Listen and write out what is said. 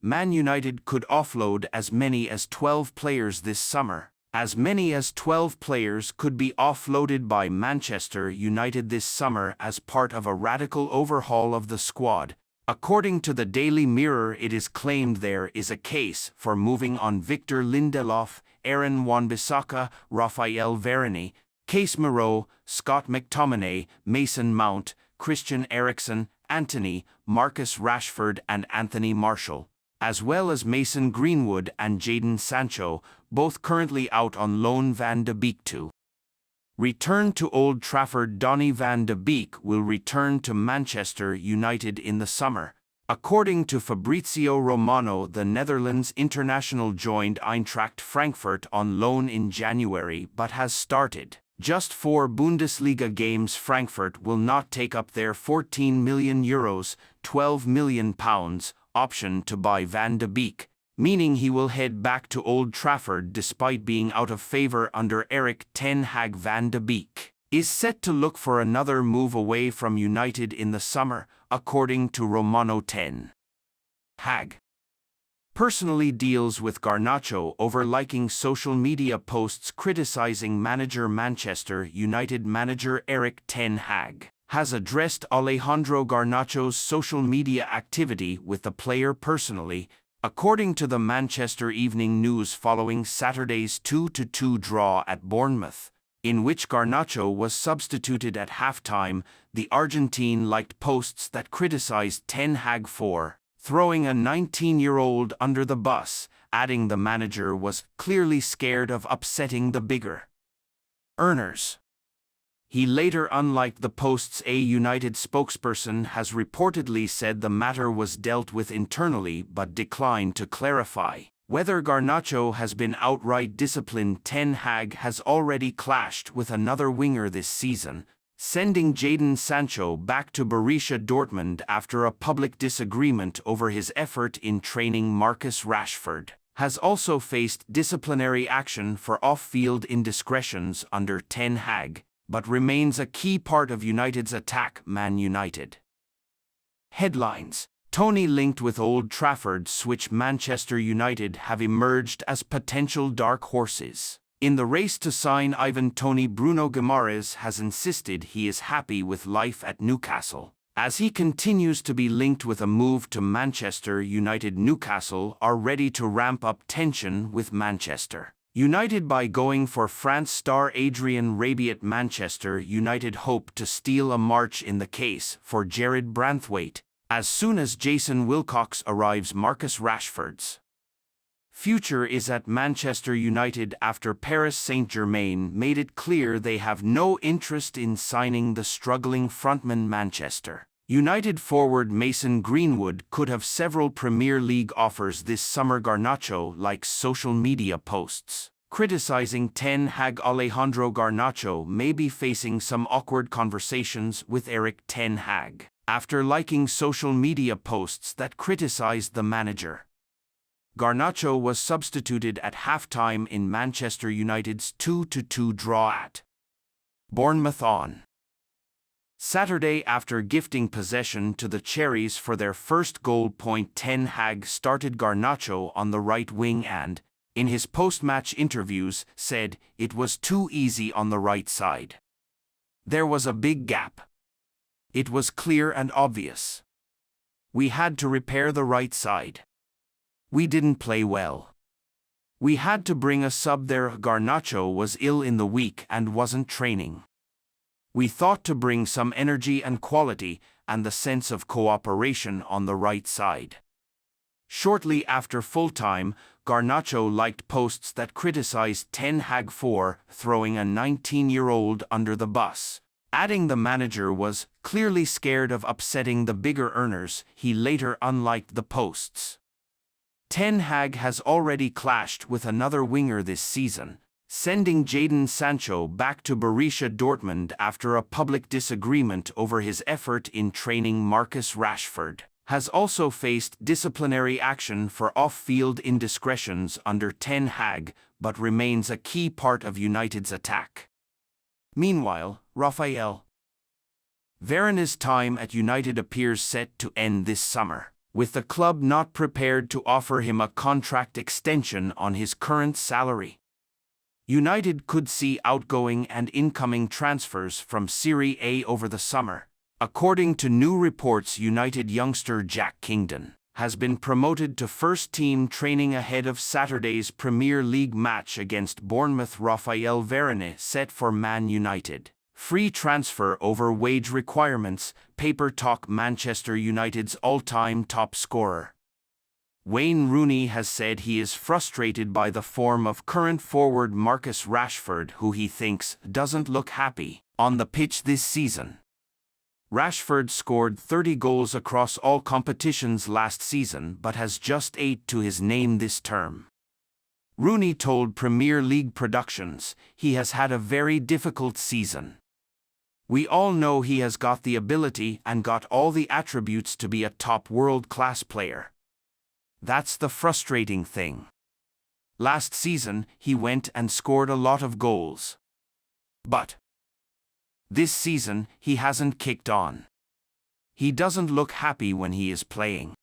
Man United could offload as many as 12 players this summer. As many as 12 players could be offloaded by Manchester United this summer as part of a radical overhaul of the squad. According to the Daily Mirror, it is claimed there is a case for moving on Victor Lindelof, Aaron Wan-Bissaka, Raphael Varane, Casemiro, Scott McTominay, Mason Mount, Christian Eriksen, Antony, Marcus Rashford and Anthony Martial, as well as Mason Greenwood and Jadon Sancho, both currently out on loan. Van de Beek to return to Old Trafford. Donny van de Beek will return to Manchester United in the summer. According to Fabrizio Romano, the Netherlands international joined Eintracht Frankfurt on loan in January but has started just 4 Bundesliga games. Frankfurt will not take up their €14 million, £12 million option to buy Van de Beek, meaning he will head back to Old Trafford despite being out of favour under Erik ten Hag. Van de Beek is set to look for another move away from United in the summer, according to Romano. Ten Hag personally deals with Garnacho over liking social media posts criticizing manager. Manchester United manager Erik ten Hag has addressed Alejandro Garnacho's social media activity with the player personally, according to the Manchester Evening News following Saturday's 2-2 draw at Bournemouth, in which Garnacho was substituted at halftime. The Argentine liked posts that criticized Ten Hag for throwing a 19-year-old under the bus, adding the manager was clearly scared of upsetting the bigger earners. He later unliked the posts. A United spokesperson has reportedly said the matter was dealt with internally but declined to clarify whether Garnacho has been outright disciplined. Ten Hag has already clashed with another winger this season, sending Jadon Sancho back to Borussia Dortmund after a public disagreement over his effort in training. Marcus Rashford has also faced disciplinary action for off-field indiscretions under Ten Hag, but remains a key part of United's attack. Man United headlines: Toney linked with Old Trafford switch. Manchester United have emerged as potential dark horses in the race to sign Ivan Toney. Bruno Guimaraes has insisted he is happy with life at Newcastle, as he continues to be linked with a move to Manchester United. Newcastle are ready to ramp up tension with Manchester United by going for France star Adrien Rabiot. Manchester United hope to steal a march in the case for Jared Branthwaite as soon as Jason Wilcox arrives. Marcus Rashford's future is at Manchester United after Paris Saint-Germain made it clear they have no interest in signing the struggling frontman. Manchester United forward Mason Greenwood could have several Premier League offers this summer. Garnacho likes social media posts criticizing Ten Hag. Alejandro Garnacho may be facing some awkward conversations with Erik ten Hag after liking social media posts that criticized the manager. Garnacho was substituted at halftime in Manchester United's 2-2 draw at Bournemouth on Saturday after gifting possession to the Cherries for their first goal. Ten Hag started Garnacho on the right wing and, in his post-match interviews, said it was too easy on the right side. There was a big gap. It was clear and obvious. We had to repair the right side. We didn't play well. We had to bring a sub there. Garnacho was ill in the week and wasn't training. We thought to bring some energy and quality and the sense of cooperation on the right side. Shortly after full-time, Garnacho liked posts that criticized Ten Hag for throwing a 19-year-old under the bus, adding the manager was clearly scared of upsetting the bigger earners. He later unliked the posts. Ten Hag has already clashed with another winger this season, sending Jadon Sancho back to Borussia Dortmund after a public disagreement over his effort in training. Marcus Rashford has also faced disciplinary action for off-field indiscretions under Ten Hag, but remains a key part of United's attack. Meanwhile, Raphael Varane's time at United appears set to end this summer. with the club not prepared to offer him a contract extension on his current salary. United could see outgoing and incoming transfers from Serie A over the summer. According to new reports, United youngster Jack Kingdon has been promoted to first-team training ahead of Saturday's Premier League match against Bournemouth. Raphael Varane set for Man United. Free transfer over wage requirements, Paper Talk. Manchester United's all-time top scorer Wayne Rooney has said he is frustrated by the form of current forward Marcus Rashford, who he thinks doesn't look happy on the pitch this season. Rashford scored 30 goals across all competitions last season but has just 8 to his name this term. Rooney told Premier League Productions he has had a very difficult season. We all know he has got the ability and got all the attributes to be a top world-class player. That's the frustrating thing. Last season, he went and scored a lot of goals. But this season, he hasn't kicked on. He doesn't look happy when he is playing.